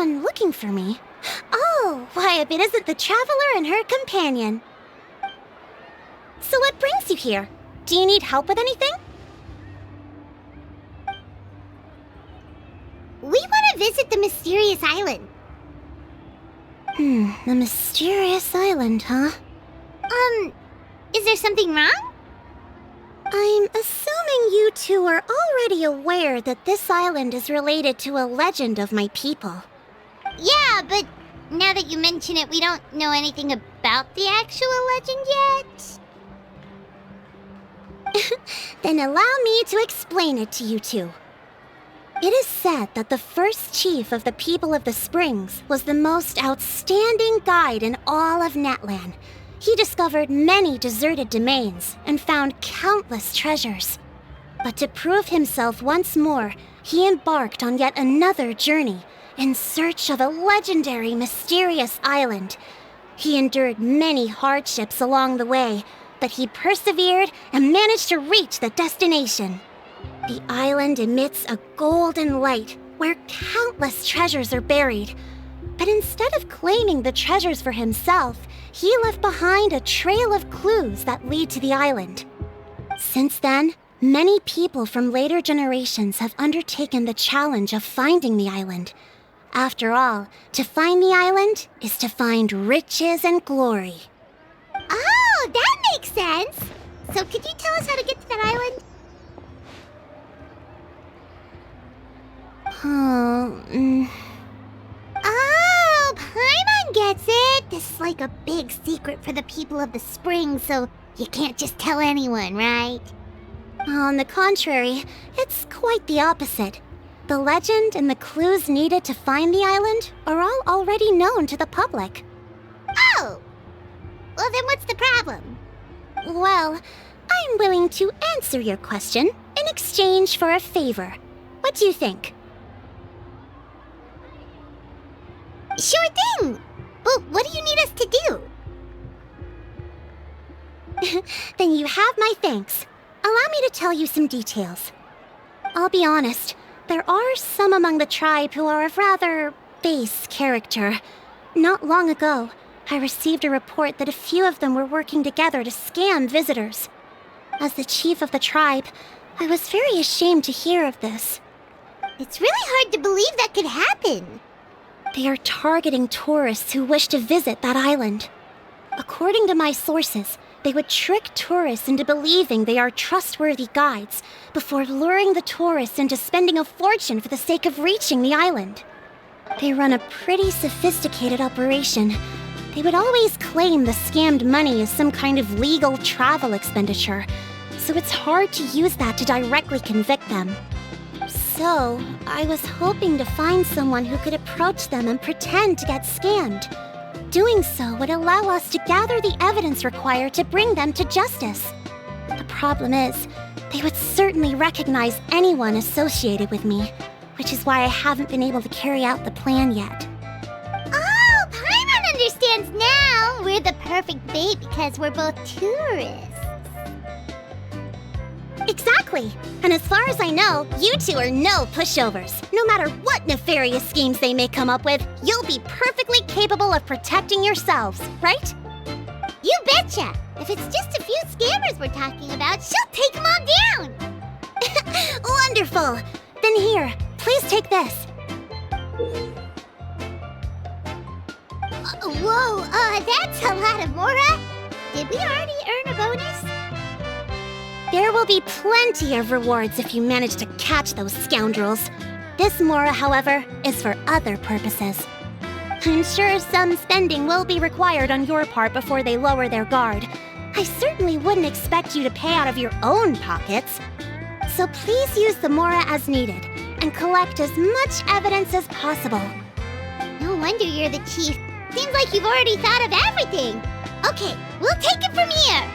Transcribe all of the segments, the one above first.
anyone looking for me. Oh, why, if it isn't the traveler and her companion. So what brings you here? Do you need help with anything? We want to visit the mysterious island. The mysterious island, huh? Is there something wrong? I'm assuming you two are already aware that this island is related to a legend of my people. Yeah, but now that you mention it, we don't know anything about the actual legend yet. Then allow me to explain it to you two. It is said that the first chief of the people of the Springs was the most outstanding guide in all of Natlan. He discovered many deserted domains and found countless treasures. But to prove himself once more, he embarked on yet another journey in search of a legendary, mysterious island. He endured many hardships along the way, but he persevered and managed to reach the destination. The island emits a golden light where countless treasures are buried. But instead of claiming the treasures for himself, he left behind a trail of clues that lead to the island. Since then, many people from later generations have undertaken the challenge of finding the island. After all, to find the island is to find riches and glory. Oh, that makes sense. So could you tell us how to get to that island? Oh, Paimon gets it. This is like a big secret for the people of the spring, so you can't just tell anyone, right? On the contrary, it's quite the opposite. The legend and the clues needed to find the island are all already known to the public. Oh! Well, then what's the problem? Well, I'm willing to answer your question in exchange for a favor. What do you think? Sure thing! But what do you need us to do? Then you have my thanks. Allow me to tell you some details. I'll be honest, there are some among the tribe who are of rather base character. Not long ago, I received a report that a few of them were working together to scam visitors. As the chief of the tribe, I was very ashamed to hear of this. It's really hard to believe that could happen. They are targeting tourists who wish to visit that island. According to my sources, they would trick tourists into believing they are trustworthy guides before luring the tourists into spending a fortune for the sake of reaching the island. They run a pretty sophisticated operation. They would always claim the scammed money is some kind of legal travel expenditure, so it's hard to use that to directly convict them. So, I was hoping to find someone who could approach them and pretend to get scammed. Doing so would allow us to gather the evidence required to bring them to justice. The problem is, they would certainly recognize anyone associated with me, which is why I haven't been able to carry out the plan yet. Oh, Paimon understands now! We're the perfect bait because we're both tourists. Exactly! And as far as I know, you two are no pushovers. No matter what nefarious schemes they may come up with, you'll be perfectly capable of protecting yourselves, right? You betcha! If it's just a few scammers we're talking about, she'll take them all down! Wonderful! Then here, please take this. Whoa, that's a lot of Mora! Did we already earn a bonus? There will be plenty of rewards if you manage to catch those scoundrels. This Mora, however, is for other purposes. I'm sure some spending will be required on your part before they lower their guard. I certainly wouldn't expect you to pay out of your own pockets. So please use the Mora as needed, and collect as much evidence as possible. No wonder you're the chief. Seems like you've already thought of everything. Okay, we'll take it from here.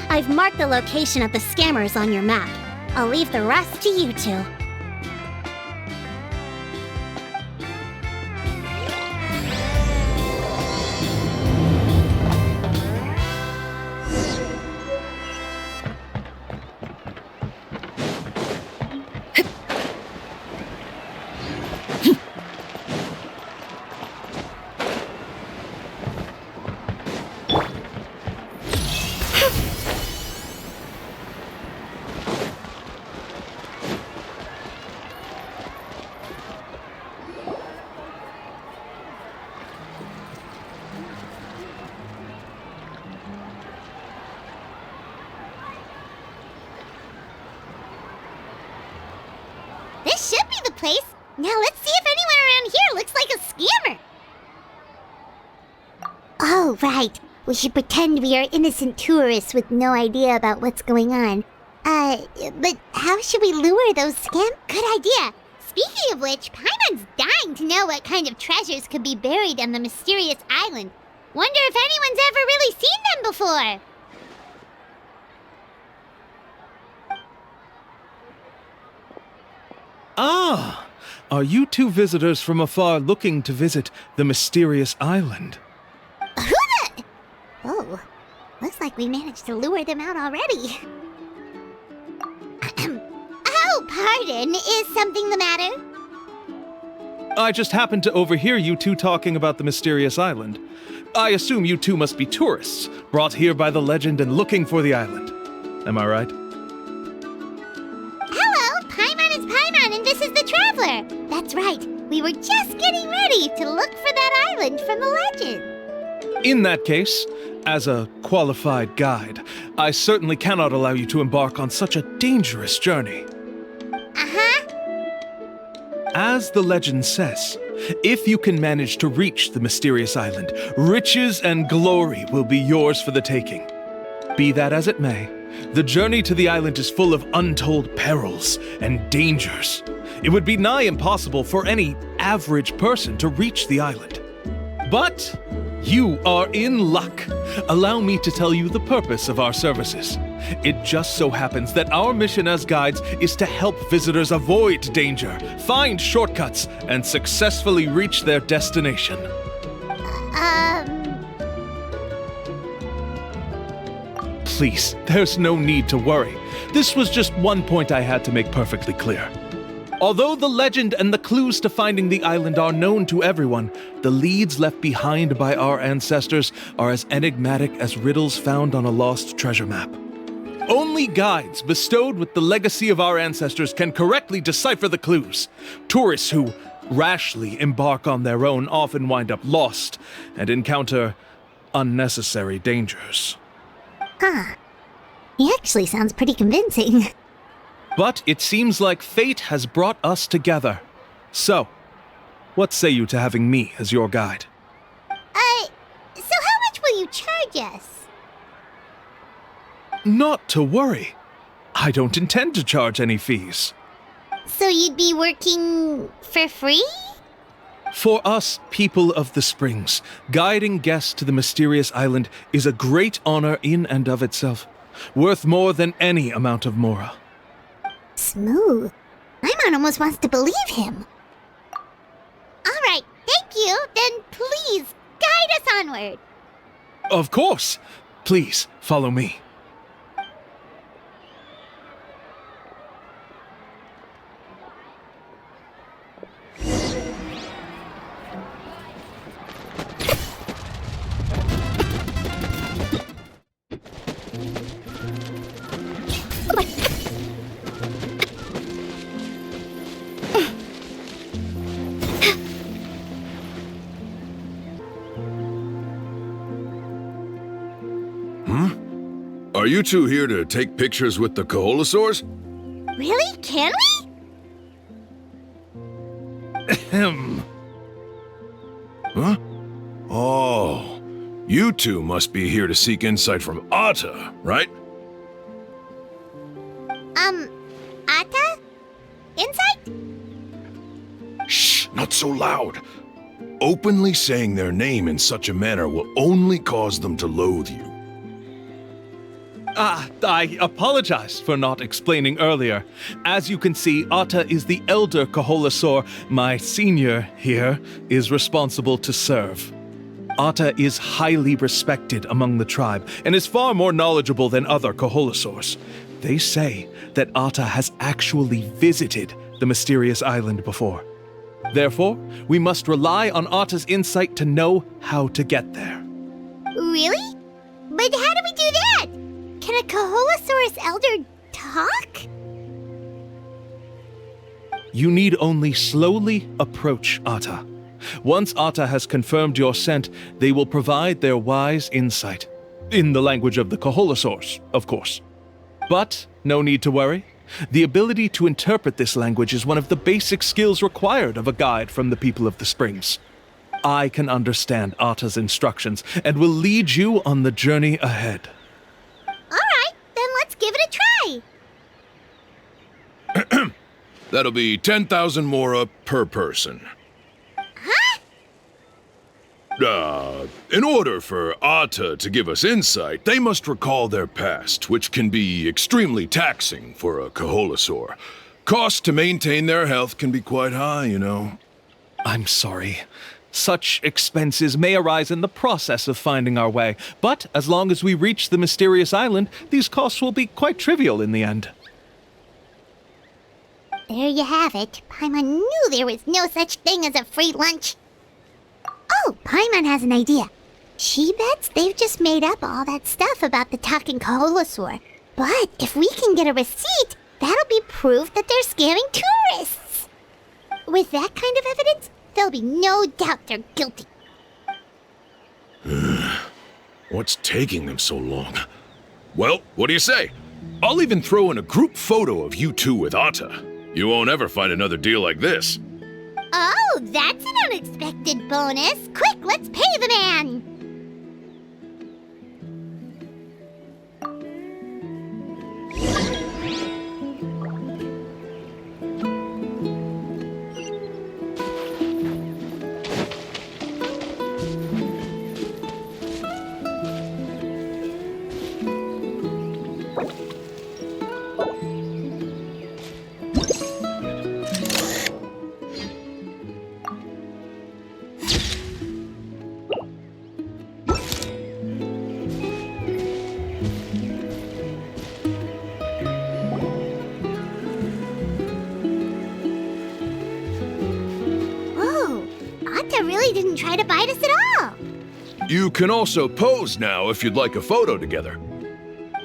I've marked the location of the scammers on your map. I'll leave the rest to you two. the place. Now let's see if anyone around here looks like a scammer. Oh, right. We should pretend we are innocent tourists with no idea about what's going on. But how should we lure those Good idea. Speaking of which, Paimon's dying to know what kind of treasures could be buried on the mysterious island. Wonder if anyone's ever really seen them before. Ah! Are you two visitors from afar looking to visit the mysterious island? Oh, looks like we managed to lure them out already. Oh, pardon. Is something the matter? I just happened to overhear you two talking about the mysterious island. I assume you two must be tourists, brought here by the legend and looking for the island. Am I right? Hello, Paimon is Paimon, and this is the Traveler. That's right. We were just getting ready to look for that island from the legend. In that case, as a qualified guide, I certainly cannot allow you to embark on such a dangerous journey. As the legend says, if you can manage to reach the mysterious island, riches and glory will be yours for the taking. Be that as it may, the journey to the island is full of untold perils and dangers. It would be nigh impossible for any average person to reach the island. But you are in luck. Allow me to tell you the purpose of our services. It just so happens that our mission as guides is to help visitors avoid danger, find shortcuts, and successfully reach their destination. Please, there's no need to worry. This was just one point I had to make perfectly clear. Although the legend and the clues to finding the island are known to everyone, the leads left behind by our ancestors are as enigmatic as riddles found on a lost treasure map. Only guides bestowed with the legacy of our ancestors can correctly decipher the clues. Tourists who rashly embark on their own often wind up lost and encounter unnecessary dangers. He actually sounds pretty convincing. But it seems like fate has brought us together. So, what say you to having me as your guide? So how much will you charge us? Not to worry. I don't intend to charge any fees. So you'd be working for free? For us, people of the Springs, guiding guests to the mysterious island is a great honor in and of itself, worth more than any amount of mora. Smooth. Paimon almost wants to believe him. All right, thank you. Then please, guide us onward. Of course. Please, follow me. Are you two here to take pictures with the Koholosaurs? Really? Can we? Ahem. Huh? Oh, you two must be here to seek insight from Atta, right? Atta? Insight? Shh, not so loud. Openly saying their name in such a manner will only cause them to loathe you. I apologize for not explaining earlier. As you can see, Atta is the elder Koholosaur. My senior here is responsible to serve. Atta is highly respected among the tribe and is far more knowledgeable than other Koholosaurs. They say that Atta has actually visited the mysterious island before. Therefore, we must rely on Atta's insight to know how to get there. Really? But how do we do that? Can a Koholosaurus elder talk? You need only slowly approach Atta. Once Atta has confirmed your scent, they will provide their wise insight. In the language of the Koholosaurs, of course. But no need to worry. The ability to interpret this language is one of the basic skills required of a guide from the people of the Springs. I can understand Atta's instructions and will lead you on the journey ahead. Alright, then let's give it a try. That'll be 10,000 mora per person. Huh? In order for Atta to give us insight, they must recall their past, which can be extremely taxing for a Kaholasaur. Cost to maintain their health can be quite high, you know. I'm sorry. Such expenses may arise in the process of finding our way, but as long as we reach the mysterious island, these costs will be quite trivial in the end. There you have it. Paimon knew there was no such thing as a free lunch. Oh, Paimon has an idea. She bets they've just made up all that stuff about the talking Kaholasaur. But if we can get a receipt, that'll be proof that they're scamming tourists. With that kind of evidence, there'll be no doubt they're guilty. What's taking them so long? Well, what do you say? I'll even throw in a group photo of you two with Atta. You won't ever find another deal like this. Oh, that's an unexpected bonus. Quick, let's pay the man. Really didn't try to bite us at all. You can also pose now if you'd like a photo together. Okay.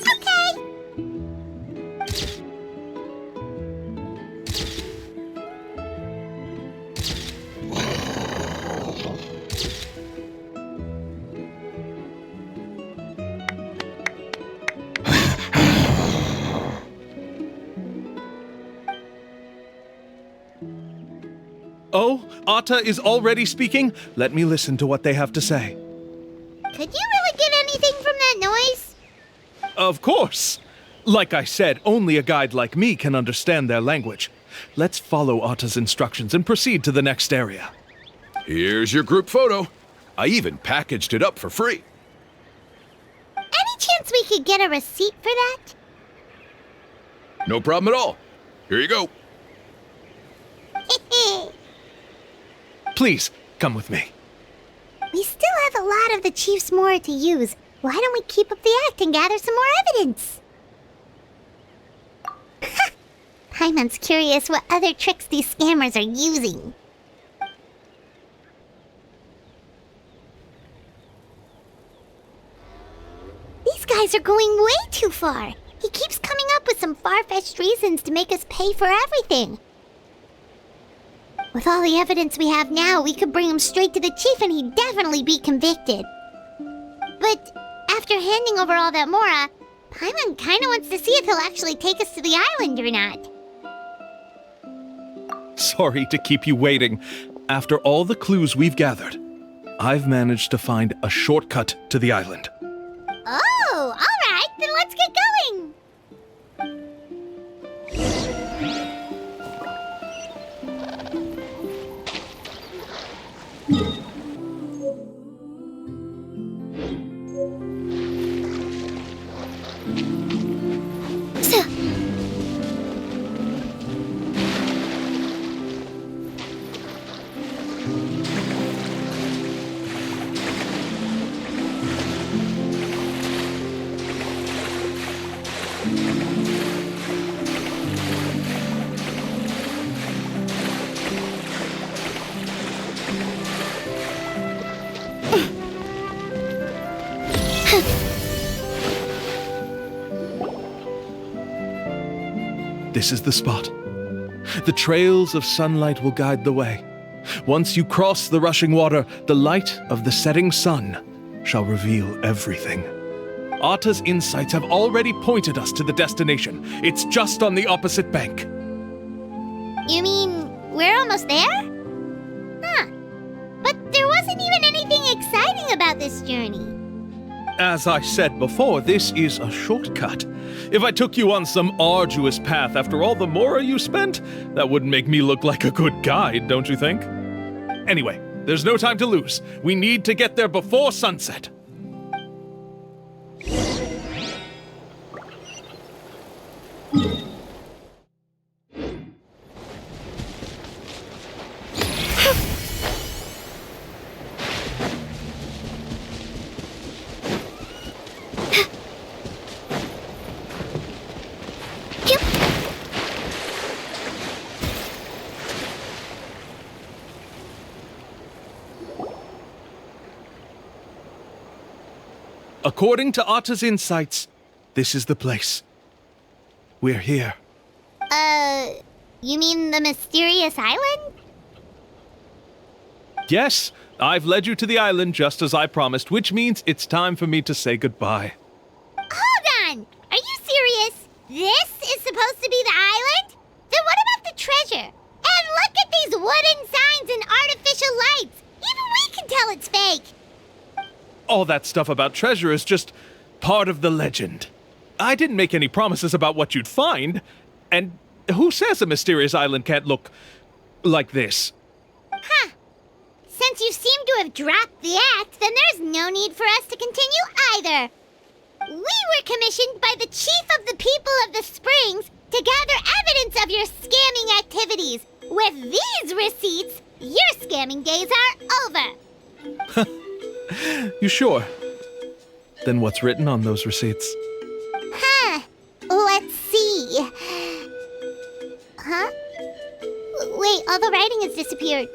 Oh, Atta is already speaking? Let me listen to what they have to say. Could you really get anything from that noise? Of course! Like I said, only a guide like me can understand their language. Let's follow Atta's instructions and proceed to the next area. Here's your group photo. I even packaged it up for free. Any chance we could get a receipt for that? No problem at all. Here you go. Please, come with me. We still have a lot of the Chief's Mora to use. Why don't we keep up the act and gather some more evidence? Paimon's curious what other tricks these scammers are using. These guys are going way too far. He keeps coming up with some far-fetched reasons to make us pay for everything. With all the evidence we have now, we could bring him straight to the chief and he'd definitely be convicted. But after handing over all that Mora, Paimon kinda wants to see if he'll actually take us to the island or not. Sorry to keep you waiting. After all the clues we've gathered, I've managed to find a shortcut to the island. Oh, alright, then let's get going! This is the spot. The trails of sunlight will guide the way. Once you cross the rushing water, the light of the setting sun shall reveal everything. Arta's insights have already pointed us to the destination. It's just on the opposite bank. You mean we're almost there? Huh. But there wasn't even anything exciting about this journey. As I said before, this is a shortcut. If I took you on some arduous path after all the mora you spent, that wouldn't make me look like a good guide, don't you think? Anyway, there's no time to lose. We need to get there before sunset. According to Arta's insights, this is the place. We're here. You mean the mysterious island? Yes, I've led you to the island just as I promised, which means it's time for me to say goodbye. Hold on! Are you serious? This is supposed to be the island? Then what about the treasure? And look at these wooden signs and artificial lights! Even we can tell it's fake! All that stuff about treasure is just part of the legend. I didn't make any promises about what you'd find. And who says a mysterious island can't look like this? Huh. Since you seem to have dropped the act, then there's no need for us to continue either. We were commissioned by the chief of the people of the Springs to gather evidence of your scamming activities. With these receipts, your scamming days are over. You sure? Then what's written on those receipts? Huh. Let's see. Huh? Wait, all the writing has disappeared.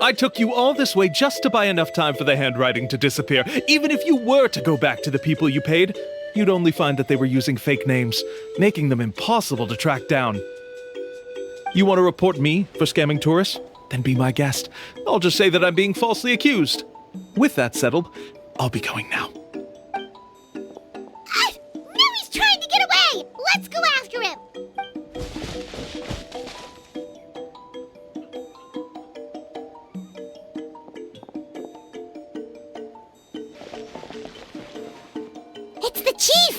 I took you all this way just to buy enough time for the handwriting to disappear. Even if you were to go back to the people you paid, you'd only find that they were using fake names, making them impossible to track down. You want to report me for scamming tourists? Then be my guest. I'll just say that I'm being falsely accused. With that settled, I'll be going now. Now he's trying to get away! Let's go after him! It's the chief!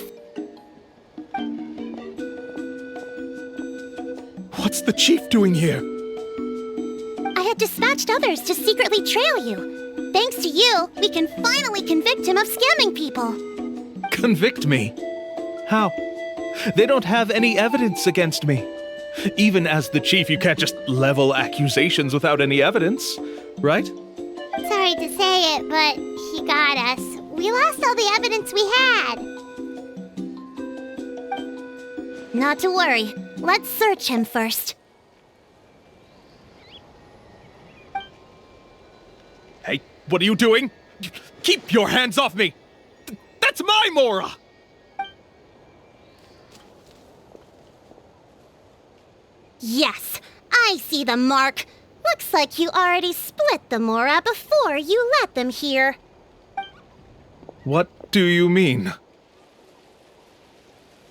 What's the chief doing here? I had dispatched others to secretly trail you. Thanks to you, we can finally convict him of scamming people. Convict me? How? They don't have any evidence against me. Even as the chief, you can't just level accusations without any evidence, right? Sorry to say it, but he got us. We lost all the evidence we had. Not to worry. Let's search him first. Hey, what are you doing? Keep your hands off me! That's my Mora! Yes, I see the mark. Looks like you already split the Mora before you let them here. What do you mean?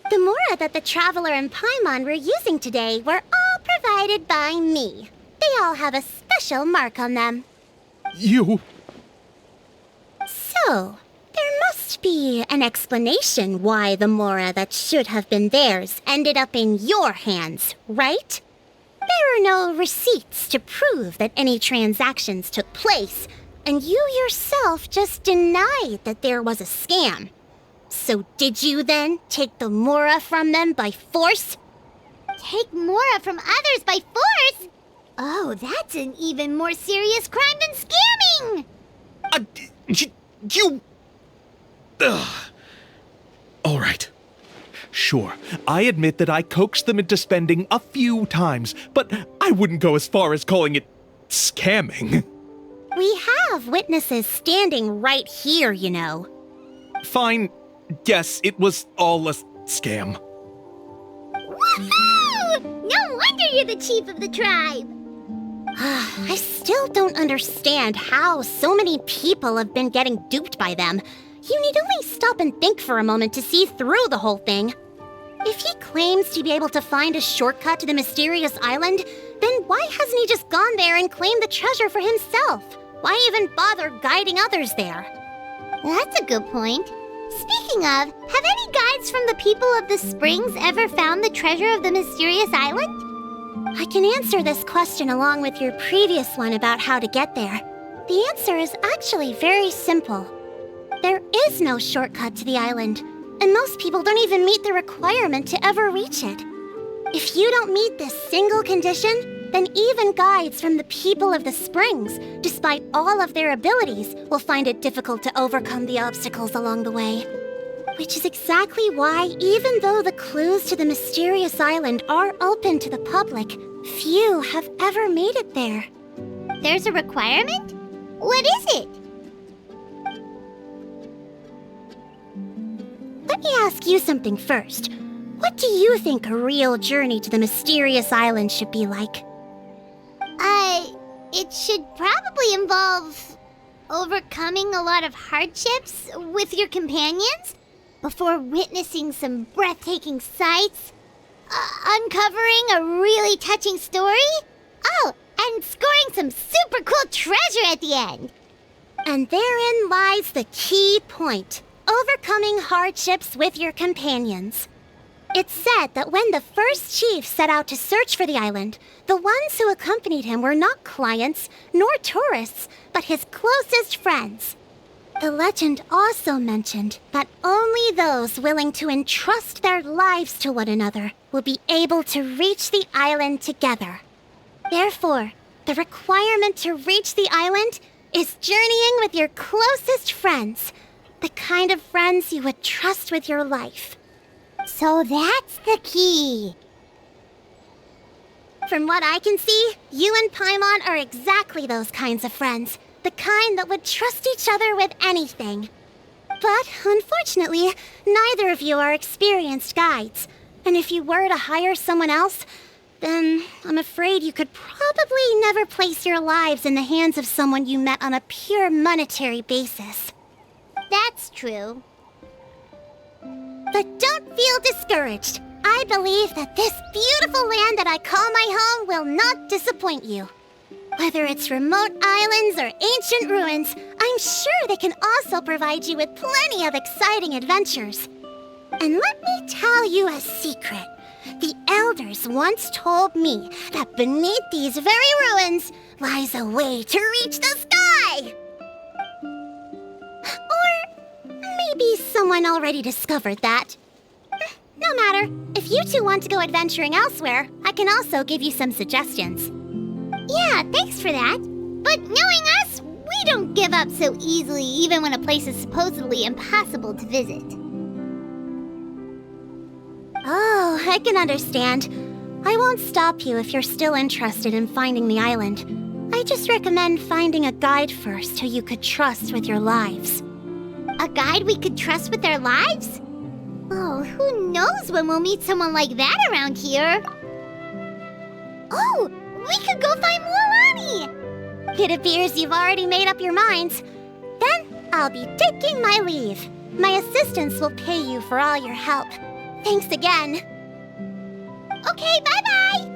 The Mora that the Traveler and Paimon were using today were all provided by me. They all have a special mark on them. You... So, there must be an explanation why the Mora that should have been theirs ended up in your hands, right? There are no receipts to prove that any transactions took place, and you yourself just denied that there was a scam. So did you then take the Mora from them by force? Take Mora from others by force? Oh, that's an even more serious crime than scamming! You... Ugh. All right. Sure, I admit that I coaxed them into spending a few times, but I wouldn't go as far as calling it scamming. We have witnesses standing right here, you know. Fine. Yes, it was all a scam. Woohoo! No wonder you're the chief of the tribe! I still don't understand how so many people have been getting duped by them. You need only stop and think for a moment to see through the whole thing. If he claims to be able to find a shortcut to the mysterious island, then why hasn't he just gone there and claimed the treasure for himself? Why even bother guiding others there? That's a good point. Speaking of, have any guides from the people of the springs ever found the treasure of the mysterious island? I can answer this question along with your previous one about how to get there. The answer is actually very simple. There is no shortcut to the island, and most people don't even meet the requirement to ever reach it. If you don't meet this single condition, then even guides from the people of the springs, despite all of their abilities, will find it difficult to overcome the obstacles along the way. Which is exactly why, even though the clues to the mysterious island are open to the public, few have ever made it there. There's a requirement? What is it? Let me ask you something first. What do you think a real journey to the mysterious island should be like? It should probably involve overcoming a lot of hardships with your companions before witnessing some breathtaking sights, uncovering a really touching story, and scoring some super cool treasure at the end. And therein lies the key point. Overcoming hardships with your companions. It's said that when the first chief set out to search for the island, the ones who accompanied him were not clients nor tourists, but his closest friends. The legend also mentioned that only those willing to entrust their lives to one another will be able to reach the island together. Therefore, the requirement to reach the island is journeying with your closest friends, the kind of friends you would trust with your life. So that's the key. From what I can see, you and Paimon are exactly those kinds of friends. The kind that would trust each other with anything. But unfortunately, neither of you are experienced guides. And if you were to hire someone else, then I'm afraid you could probably never place your lives in the hands of someone you met on a pure monetary basis. That's true. But don't feel discouraged. I believe that this beautiful land that I call my home will not disappoint you. Whether it's remote islands or ancient ruins, I'm sure they can also provide you with plenty of exciting adventures. And let me tell you a secret. The elders once told me that beneath these very ruins lies a way to reach the sky. Or maybe someone already discovered that. No matter. If you two want to go adventuring elsewhere, I can also give you some suggestions. Yeah, thanks for that. But knowing us, we don't give up so easily even when a place is supposedly impossible to visit. Oh, I can understand. I won't stop you if you're still interested in finding the island. I just recommend finding a guide first who you could trust with your lives. A guide we could trust with our lives? Oh, who knows when we'll meet someone like that around here? Oh, we could go find Mualani! It appears you've already made up your minds. Then I'll be taking my leave. My assistants will pay you for all your help. Thanks again. Okay, bye-bye!